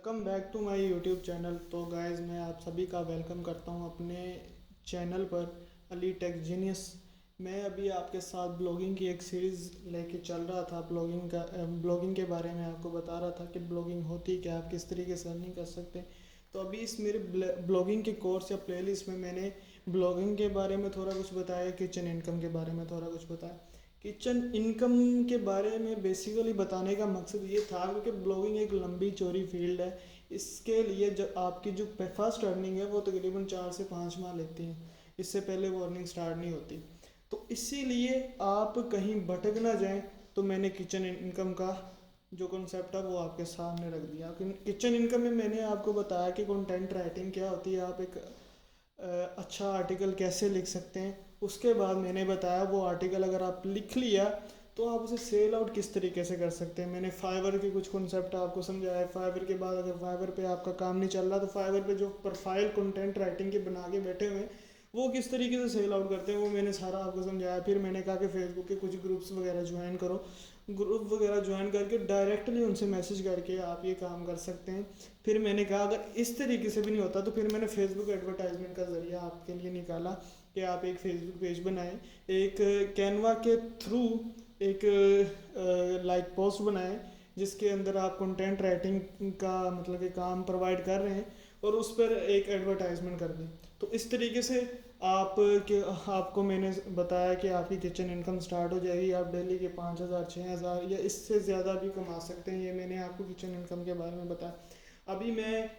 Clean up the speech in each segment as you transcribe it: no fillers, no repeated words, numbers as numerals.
Welcome back to my YouTube channel. तो guys मैं आप सभी का वेलकम करता हूं अपने चैनल पर अली टेक जीनियस। मैं अभी आपके साथ ब्लॉगिंग की एक सीरीज़ लेके चल रहा था। ब्लॉगिंग के बारे में आपको बता रहा था कि ब्लॉगिंग होती क्या, आप किस तरीके से अर्निंग कर सकते हैं। तो अभी इस मेरे ब्लॉगिंग के कोर्स या प्लेलिस्ट में मैंने ब्लॉगिंग के बारे में थोड़ा कुछ बताया, किचन इनकम के बारे में थोड़ा कुछ बताया। किचन इनकम के बारे में बेसिकली बताने का मकसद ये था क्योंकि ब्लॉगिंग एक लंबी चौड़ी फील्ड है। इसके लिए जो आपकी जो फर्स्ट अर्निंग है वो तकरीबन 4 से 5 माह लेती है। इससे पहले वो अर्निंग स्टार्ट नहीं होती। तो इसीलिए आप कहीं भटक ना जाएं, तो मैंने किचन इनकम का जो कॉन्सेप्ट है वो आपके सामने रख दिया। किचन इनकम में मैंने आपको बताया कि कंटेंट राइटिंग क्या होती है, आप एक अच्छा आर्टिकल कैसे लिख सकते हैं। उसके बाद मैंने बताया वो आर्टिकल अगर आप लिख लिया तो आप उसे सेल आउट किस तरीके से कर सकते हैं। मैंने फाइवर के कुछ कॉन्सेप्ट आपको समझाया है। फाइवर के बाद अगर फाइवर पे आपका काम नहीं चल रहा तो फाइवर पे जो प्रोफाइल कंटेंट राइटिंग के बना के बैठे हुए हैं वो किस तरीके से सेल आउट करते हैं वो मैंने सारा आपको समझाया। फिर मैंने कहा कि फेसबुक के कुछ ग्रुप्स वगैरह ज्वाइन करो। ग्रुप वगैरह ज्वाइन करके डायरेक्टली उनसे मैसेज करके आप ये काम कर सकते हैं। फिर मैंने कहा अगर इस तरीके से भी नहीं होता तो फिर मैंने फेसबुक एडवर्टाइजमेंट का ज़रिया आपके लिए निकाला कि आप एक फेसबुक पेज बनाएं, एक कैनवा के थ्रू एक लाइक पोस्ट बनाएं जिसके अंदर आप कंटेंट राइटिंग का मतलब कि काम प्रोवाइड कर रहे हैं और उस पर एक एडवर्टाइजमेंट कर दें। तो इस तरीके से आप के आपको मैंने बताया कि आपकी किचन इनकम स्टार्ट हो जाएगी। आप डेली के 5,000 6,000 या इससे ज़्यादा भी कमा सकते हैं। ये मैंने आपको किचन इनकम के बारे में बताया। अभी मैं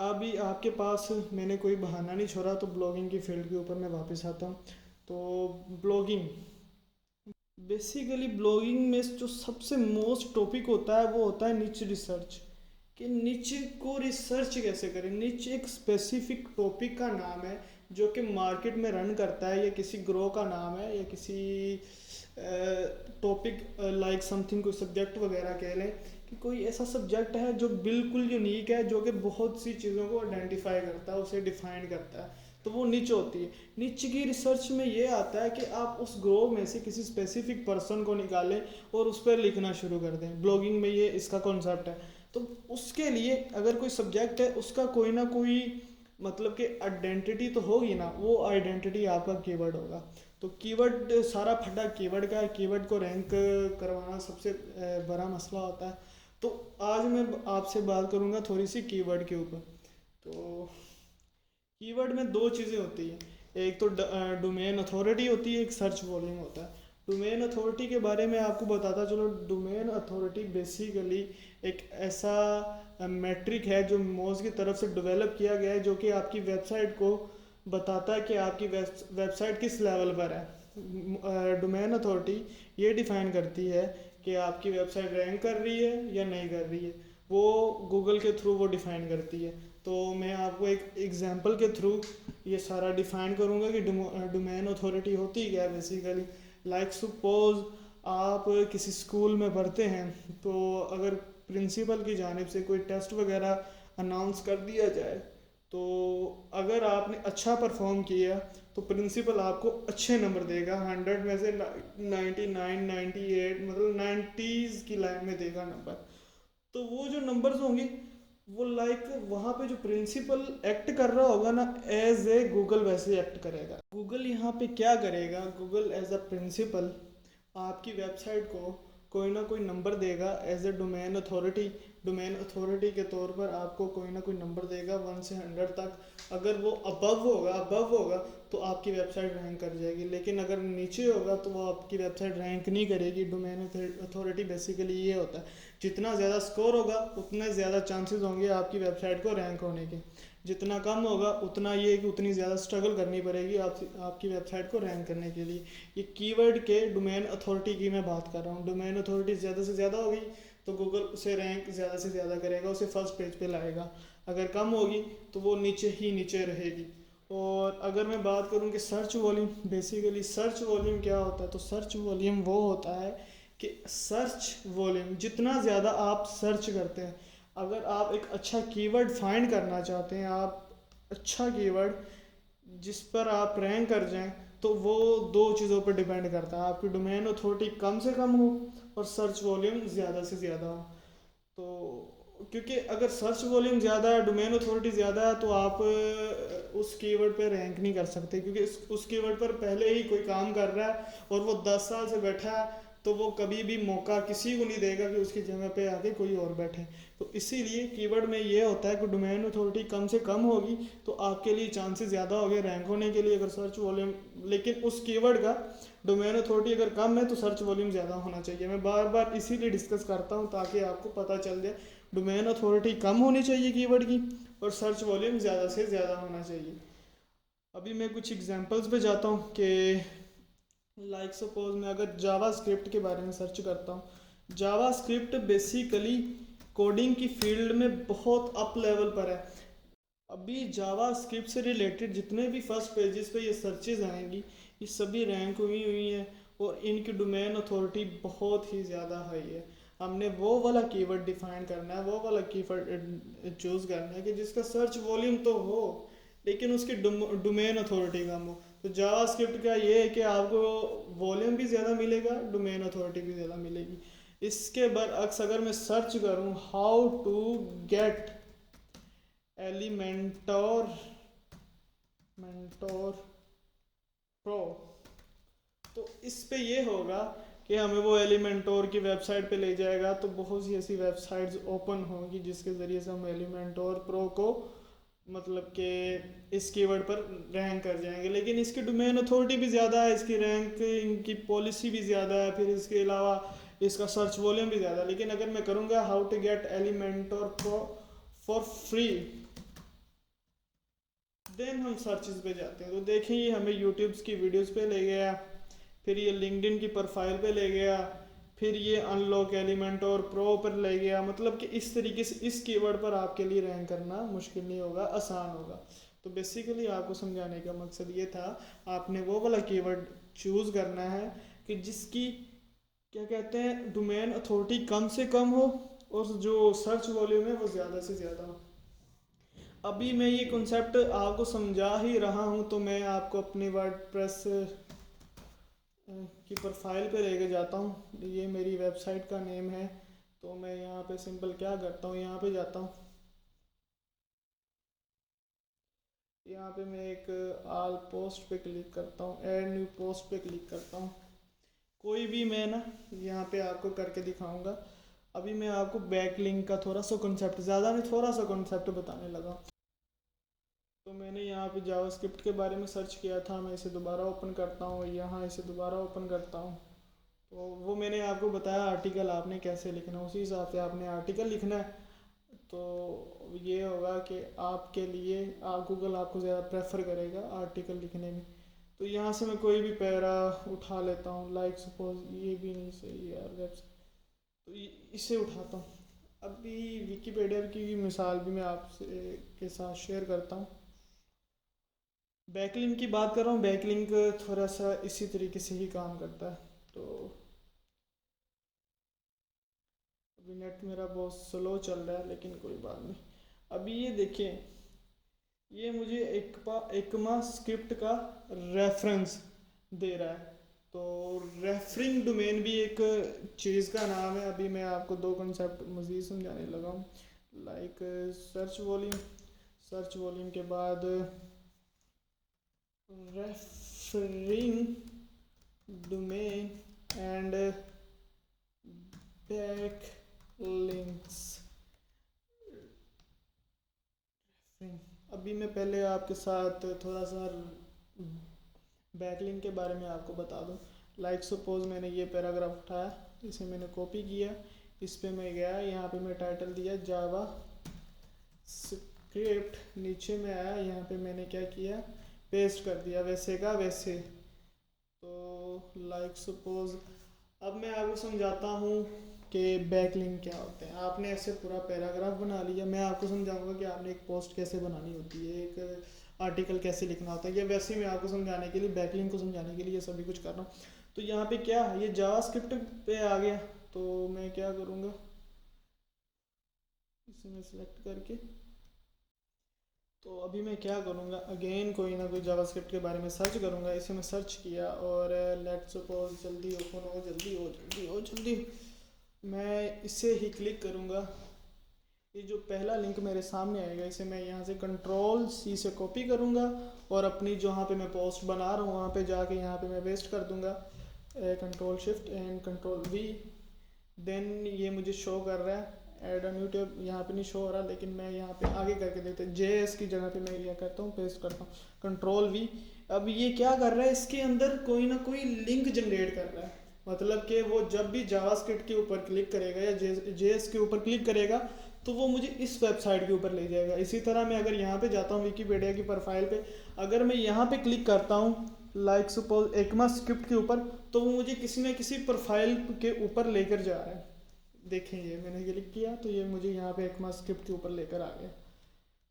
अभी आपके पास मैंने कोई बहाना नहीं छोड़ा, तो ब्लॉगिंग की फील्ड के ऊपर मैं वापस आता हूँ। तो ब्लॉगिंग बेसिकली ब्लॉगिंग में जो सबसे मोस्ट टॉपिक होता है वो होता है निच रिसर्च। कि निच को रिसर्च कैसे करें। निच एक स्पेसिफिक टॉपिक का नाम है जो कि मार्केट में रन करता है, या किसी ग्रो का नाम है, या किसी टॉपिक लाइक समथिंग कोई सब्जेक्ट वगैरह कह लें कि कोई ऐसा सब्जेक्ट है जो बिल्कुल यूनिक है, जो कि बहुत सी चीज़ों को आइडेंटिफाई करता है, उसे डिफाइन करता है। तो वो निच होती है। निच की रिसर्च में ये आता है कि आप उस ग्रो में से किसी स्पेसिफिक पर्सन को निकालें और उस पर लिखना शुरू कर दें। ब्लॉगिंग में ये इसका कॉन्सेप्ट है। तो उसके लिए अगर कोई सब्जेक्ट है उसका कोई ना कोई मतलब कि आइडेंटिटी तो होगी ना, वो आइडेंटिटी आपका कीवर्ड होगा। तो कीवर्ड सारा फटा कीवर्ड का है। कीवर्ड को रैंक करवाना सबसे बड़ा मसला होता है। तो आज मैं आपसे बात करूंगा थोड़ी सी कीवर्ड के ऊपर। तो कीवर्ड में दो चीज़ें होती हैं, एक तो डोमेन अथॉरिटी होती है, एक सर्च वॉल्यूम होता है। डोमेन अथॉरिटी के बारे में आपको बताता चलो। डोमेन अथॉरिटी बेसिकली एक ऐसा मैट्रिक है जो मोज की तरफ से डेवलप किया गया है, जो कि आपकी वेबसाइट को बताता है कि आपकी वेबसाइट किस लेवल पर है। डोमेन अथॉरिटी ये डिफाइन करती है कि आपकी वेबसाइट रैंक कर रही है या नहीं कर रही है। वो गूगल के थ्रू वो डिफाइन करती है। तो मैं आपको एक एग्जांपल के थ्रू ये सारा डिफाइन करूँगा कि डोमेन अथॉरिटी होती क्या है बेसिकली। लाइक सपोज आप किसी स्कूल में पढ़ते हैं, तो अगर प्रिंसिपल की जानिब से कोई टेस्ट वगैरह अनाउंस कर दिया जाए, तो अगर आपने अच्छा परफॉर्म किया तो प्रिंसिपल आपको अच्छे नंबर देगा। 100 में से 99 98 मतलब 90s की लाइन में देगा नंबर। तो वो जो नंबर्स होंगे वो लाइक वहाँ पे जो प्रिंसिपल एक्ट कर रहा होगा ना, एज ए गूगल वैसे एक्ट करेगा। गूगल यहाँ पे क्या करेगा, गूगल एज अ प्रिंसिपल आपकी वेबसाइट को कोई ना कोई नंबर देगा as a domain authority. Domain authority के तौर पर आपको कोई ना कोई नंबर देगा 1 से 100 तक। अगर वो अबव होगा तो आपकी वेबसाइट रैंक कर जाएगी, लेकिन अगर नीचे होगा तो वो आपकी वेबसाइट रैंक नहीं करेगी। डोमेन अथॉरिटी बेसिकली ये होता है, जितना ज़्यादा स्कोर होगा उतने ज़्यादा चांसेस होंगे आपकी वेबसाइट को रैंक होने के। जितना कम होगा उतना ये कि उतनी ज़्यादा स्ट्रगल करनी पड़ेगी आपकी वेबसाइट को रैंक करने के लिए। ये कीवर्ड के डोमेन अथॉरिटी की मैं बात कर रहा हूँ। डोमेन अथॉरिटी ज़्यादा से ज़्यादा होगी तो गूगल उसे रैंक ज़्यादा से ज़्यादा करेगा, उसे फर्स्ट पेज पे लाएगा। अगर कम होगी तो वो नीचे ही नीचे रहेगी। और अगर मैं बात करूँ कि search volume, basically search volume क्या होता है, तो सर्च वॉल्यूम वो होता है कि सर्च वॉल्यूम जितना ज़्यादा आप सर्च करते हैं। अगर आप एक अच्छा कीवर्ड फाइंड करना चाहते हैं, आप अच्छा कीवर्ड जिस पर आप रैंक कर जाएं, तो वो दो चीज़ों पर डिपेंड करता है। आपकी डोमेन अथॉरिटी कम से कम हो और सर्च वॉल्यूम ज़्यादा से ज़्यादा हो। तो क्योंकि अगर सर्च वॉल्यूम ज़्यादा है, डोमेन अथॉरिटी ज़्यादा है, तो आप उस कीवर्ड पे रैंक नहीं कर सकते, क्योंकि उस कीवर्ड पर पहले ही कोई काम कर रहा है और वो 10 साल से बैठा है, तो वो कभी भी मौका किसी को नहीं देगा कि उसकी जगह पे आके कोई और बैठे। तो इसीलिए कीवर्ड में ये होता है कि डोमेन अथॉरिटी कम से कम होगी तो आपके लिए चांसेस ज़्यादा हो गए रैंक होने के लिए, अगर सर्च वॉल्यूम, लेकिन उस कीवर्ड का डोमेन अथॉरिटी अगर कम है तो सर्च वॉल्यूम ज़्यादा होना चाहिए। मैं बार बार इसीलिए डिस्कस करता हूँ ताकि आपको पता चल जाए डोमेन अथॉरिटी कम होनी चाहिए कीवर्ड की और सर्च वॉल्यूम ज़्यादा से ज़्यादा होना चाहिए। अभी मैं कुछ एग्जांपल्स पे जाता हूँ कि लाइक सपोज मैं अगर जावा स्क्रिप्ट के बारे में सर्च करता हूँ, जावा स्क्रिप्ट बेसिकली कोडिंग की फील्ड में बहुत अप लेवल पर है। अभी जावा स्क्रिप्ट से रिलेटेड जितने भी फर्स्ट पेजेस पे ये सर्चेज आएंगी ये सभी रैंक हुई हुई हैं और इनकी डोमेन अथॉरिटी बहुत ही ज़्यादा हाई है। हमने वो वाला कीवर्ड डिफाइन करना है, वो वाला कीवर्ड चूज़ करना है कि जिसका सर्च वॉल्यूम तो हो लेकिन उसकी डोमेन अथॉरिटी कम हो। तो जावा स्क्रिप्ट का ये है कि आपको वॉल्यूम भी ज़्यादा मिलेगा, डोमेन अथॉरिटी भी ज़्यादा मिलेगी। इसके बरअक्स अगर मैं सर्च करूँ how to get Elementor mentor pro, तो इस पे ये होगा कि हमें वो एलिमेंटोर की वेबसाइट पे ले जाएगा। तो बहुत सी ऐसी वेबसाइट्स ओपन होंगी जिसके ज़रिए से हम एलिमेंटोर प्रो को मतलब कि इस कीवर्ड पर रैंक कर जाएंगे। लेकिन इसकी डोमेन अथॉरिटी भी ज़्यादा है, इसकी रैंकिंग की पॉलिसी भी ज़्यादा है, फिर इसके अलावा इसका सर्च वॉल्यूम भी ज़्यादा। लेकिन अगर मैं करूँगा how to get Elementor pro for free, then हम सर्चेस पे जाते हैं तो देखें ये हमें यूट्यूब्स की वीडियोस पे ले गया, फिर ये लिंक्डइन की प्रोफाइल पे ले गया, फिर ये अनलॉक एलिमेंट और प्रो पर ले गया। मतलब कि इस तरीके से इस कीवर्ड पर आपके लिए रैंक करना मुश्किल नहीं होगा, आसान होगा। तो बेसिकली आपको समझाने का मकसद ये था, आपने वो वाला कीवर्ड चूज़ करना है कि जिसकी क्या कहते हैं डोमेन अथॉरिटी कम से कम हो और जो सर्च वॉल्यूम है वो ज़्यादा से ज़्यादा हो। अभी मैं ये कॉन्सेप्ट आपको समझा ही रहा हूँ तो मैं आपको अपनी वर्डप्रेस की प्रोफाइल पे लेके जाता हूँ। ये मेरी वेबसाइट का नेम है। तो मैं यहाँ पे सिंपल क्या करता हूँ, यहाँ पे जाता हूँ, यहाँ पे मैं एक आल पोस्ट पे क्लिक करता हूँ, ऐड न्यू पोस्ट पे क्लिक करता हूँ। कोई भी मैं ना यहाँ पे आपको करके दिखाऊंगा। अभी मैं आपको बैकलिंक का थोड़ा सा कॉन्सेप्ट, ज़्यादा नहीं थोड़ा सा कॉन्सेप्ट बताने लगा। तो मैंने यहाँ पे जावास्क्रिप्ट के बारे में सर्च किया था, मैं इसे दोबारा ओपन करता हूँ, यहाँ इसे दोबारा ओपन करता हूँ। तो वो मैंने आपको बताया आर्टिकल आपने कैसे लिखना है, उसी हिसाब से आपने आर्टिकल लिखना है। तो ये होगा कि आपके लिए गूगल आपको ज़्यादा प्रेफर करेगा आर्टिकल लिखने में। तो यहाँ से मैं कोई भी पैरा उठा लेता हूँ, लाइक सपोज ये भी नहीं सही यार वेबसाइट, तो इसे उठाता हूँ। अभी विकीपीडिया की भी मिसाल भी मैं आपसे के साथ शेयर करता हूँ। बैकलिंक की बात कर रहा हूँ, बैकलिंक थोड़ा सा इसी तरीके से ही काम करता है। तो अभी नेट मेरा बहुत स्लो चल रहा है लेकिन कोई बात नहीं। अभी ये देखिए, ये मुझे एकमा स्क्रिप्ट का रेफरेंस दे रहा है। तो रेफरिंग डोमेन भी एक चीज़ का नाम है। अभी मैं आपको दो कॉन्सेप्ट मज़ीद समझाने लगा हूँ, like search volume, search volume के बाद referring domain and back links. अभी मैं पहले आपके साथ थोड़ा सा बैकलिंक के बारे में आपको बता दूं। लाइक सपोज मैंने ये पैराग्राफ उठाया, इसे मैंने कॉपी किया, इस पे मैं गया, यहाँ पे मैं टाइटल दिया जावा स्क्रिप्ट, नीचे में आया, यहाँ पे मैंने क्या किया, पेस्ट कर दिया वैसे का वैसे। तो लाइक सपोज अब मैं आपको समझाता हूँ कि बैकलिंक क्या होते हैं। आपने ऐसे पूरा पैराग्राफ बना लिया, मैं आपको समझाऊंगा कि आपने एक पोस्ट कैसे बनानी होती है, एक आर्टिकल कैसे लिखना होता है, या वैसे ही मैं आपको समझाने के लिए, बैकलिंक को समझाने के लिए ये सभी कुछ कर रहा हूँ। तो यहाँ पे क्या है, ये जावास्क्रिप्ट पे आ गया। तो मैं क्या करूँगा, इसे मैं सिलेक्ट करके, तो अभी मैं क्या करूँगा, अगेन कोई ना कोई जावास्क्रिप्ट के बारे में सर्च करूँगा। इसे मैं सर्च किया और लेट सपोज जल्दी ओपन हो, जल्दी हो, जल्दी हो, जल्दी, मैं इसे ही क्लिक करूँगा। ये जो पहला लिंक मेरे सामने आएगा इसे मैं यहाँ से कंट्रोल सी से कॉपी करूँगा और अपनी जहाँ पे मैं पोस्ट बना रहा हूँ वहाँ पे जाके यहाँ पे मैं पेस्ट कर दूँगा, control shift and control V. Then ये मुझे शो कर रहा है ऐड ऑन यूट्यूब, यहाँ पे नहीं शो हो रहा, लेकिन मैं यहाँ पे आगे करके देखते हैं JS की जगह पे मैं यह करता हूँ, पेस्ट करता हूँ कंट्रोल वी। अब ये क्या कर रहा है, इसके अंदर कोई ना कोई लिंक जनरेट कर रहा है, मतलब कि वो जब भी जावास्क्रिप्ट के ऊपर क्लिक करेगा या JS के ऊपर क्लिक करेगा तो वो मुझे इस वेबसाइट के ऊपर ले जाएगा। इसी तरह मैं अगर यहाँ पे जाता हूँ विकीपीडिया की प्रोफाइल पे, अगर मैं यहाँ पे क्लिक करता हूँ लाइक सपोज एकमा स्क्रिप्ट के ऊपर, तो वो मुझे किसी न किसी प्रोफाइल के ऊपर लेकर जा रहा है। देखेंगे मैंने क्लिक किया तो ये मुझे यहाँ पे एकमा स्क्रिप्ट के ऊपर लेकर आ गया,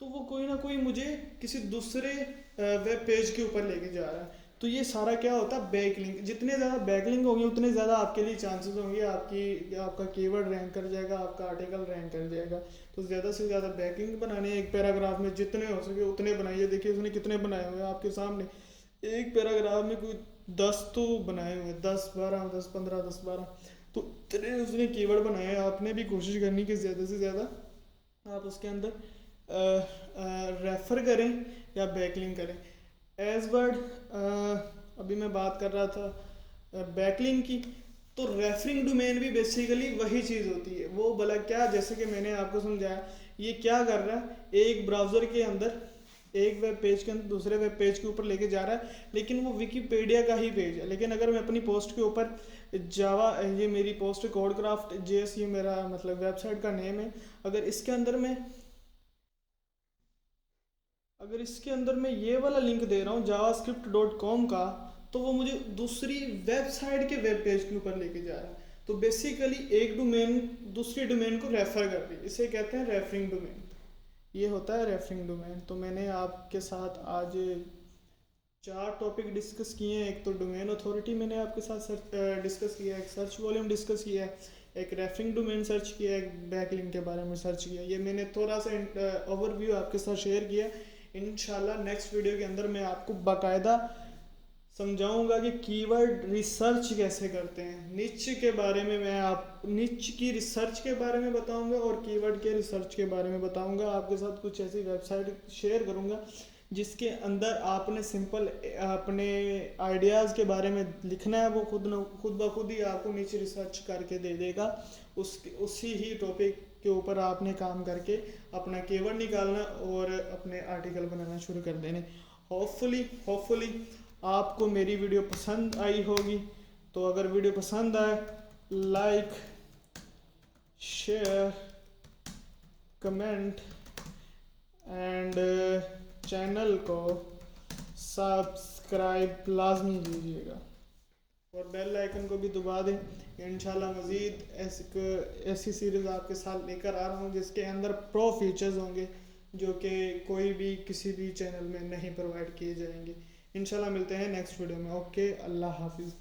तो वो कोई ना कोई मुझे किसी दूसरे वेब पेज के ऊपर लेके जा रहा है। तो ये सारा क्या होता है, बैकलिंक। जितने ज़्यादा बैकलिंक होंगे उतने ज़्यादा आपके लिए चांसेस होंगे आपका कीवर्ड रैंक कर जाएगा, आपका आर्टिकल रैंक कर जाएगा। तो ज़्यादा से ज़्यादा बैकलिंक बनाने एक पैराग्राफ में जितने हो सके उतने बनाइए। देखिए उसने कितने बनाए हुए हैं आपके सामने, एक पैराग्राफ में कोई 10 तो बनाए हुए हैं, 10-12, 10-15, 10-12, तो इतने उसने कीवर्ड बनाए हैं। आपने भी कोशिश करनी कि ज़्यादा से ज़्यादा आप उसके अंदर रेफ़र करें या बैकलिंक करें। एज वर्ड अभी मैं बात कर रहा था बैकलिंक की, तो रेफरिंग डोमेन भी बेसिकली वही चीज़ होती है। वो भला क्या, जैसे कि मैंने आपको समझाया, ये क्या कर रहा है, एक ब्राउज़र के अंदर एक वेब पेज के अंदर दूसरे वेब पेज के ऊपर लेके जा रहा है, लेकिन वो विकीपीडिया का ही पेज है। लेकिन अगर मैं अपनी पोस्ट के ऊपर जावा, ये मेरी पोस्ट कोडक्राफ्ट JS, ये मेरा मतलब वेबसाइट का नेम है, अगर इसके अंदर मैं ये वाला लिंक दे रहा हूँ javascript.com का, तो वो मुझे दूसरी वेबसाइट के वेब पेज के ऊपर लेके जा रहा है। तो बेसिकली एक डोमेन दूसरी डोमेन को रेफर कर रही है, इसे कहते हैं रेफरिंग डोमेन। ये होता है रेफरिंग डोमेन। तो मैंने आपके साथ आज 4 टॉपिक डिस्कस किए हैं। एक तो डोमेन अथॉरिटी मैंने आपके साथ डिस्कस किया है, एक सर्च वॉल्यूम डिस्कस किया है, एक रेफरिंग डोमेन सर्च किया है, एक बैकलिंक के बारे में सर्च किया। ये मैंने थोड़ा सा ओवरव्यू आपके साथ शेयर किया। इंशाल्लाह नेक्स्ट वीडियो के अंदर मैं आपको बाकायदा समझाऊंगा कि कीवर्ड रिसर्च कैसे करते हैं। निच के बारे में मैं आप निच की रिसर्च के बारे में बताऊंगा और कीवर्ड के रिसर्च के बारे में बताऊंगा। आपके साथ कुछ ऐसी वेबसाइट शेयर करूंगा जिसके अंदर आपने सिंपल अपने आइडियाज़ के बारे में लिखना है, वो खुद ब खुद ही आपको नीचे रिसर्च करके दे देगा। उसी ही टॉपिक के ऊपर आपने काम करके अपना कीवर्ड निकालना और अपने आर्टिकल बनाना शुरू कर देने। होपफुली आपको मेरी वीडियो पसंद आई होगी। तो अगर वीडियो पसंद आए, like, share, comment and channel को सब्सक्राइब लाजमी कीजिएगा और बेल आइकन को भी दबा दें। इंशाल्लाह मज़ीद ऐसी सीरीज़ आपके साथ लेकर आ रहा हूँ जिसके अंदर प्रो फीचर्स होंगे जो कि कोई भी किसी भी चैनल में नहीं प्रोवाइड किए जाएंगे। इंशाल्लाह मिलते हैं नेक्स्ट वीडियो में। ओके, अल्लाह हाफिज़।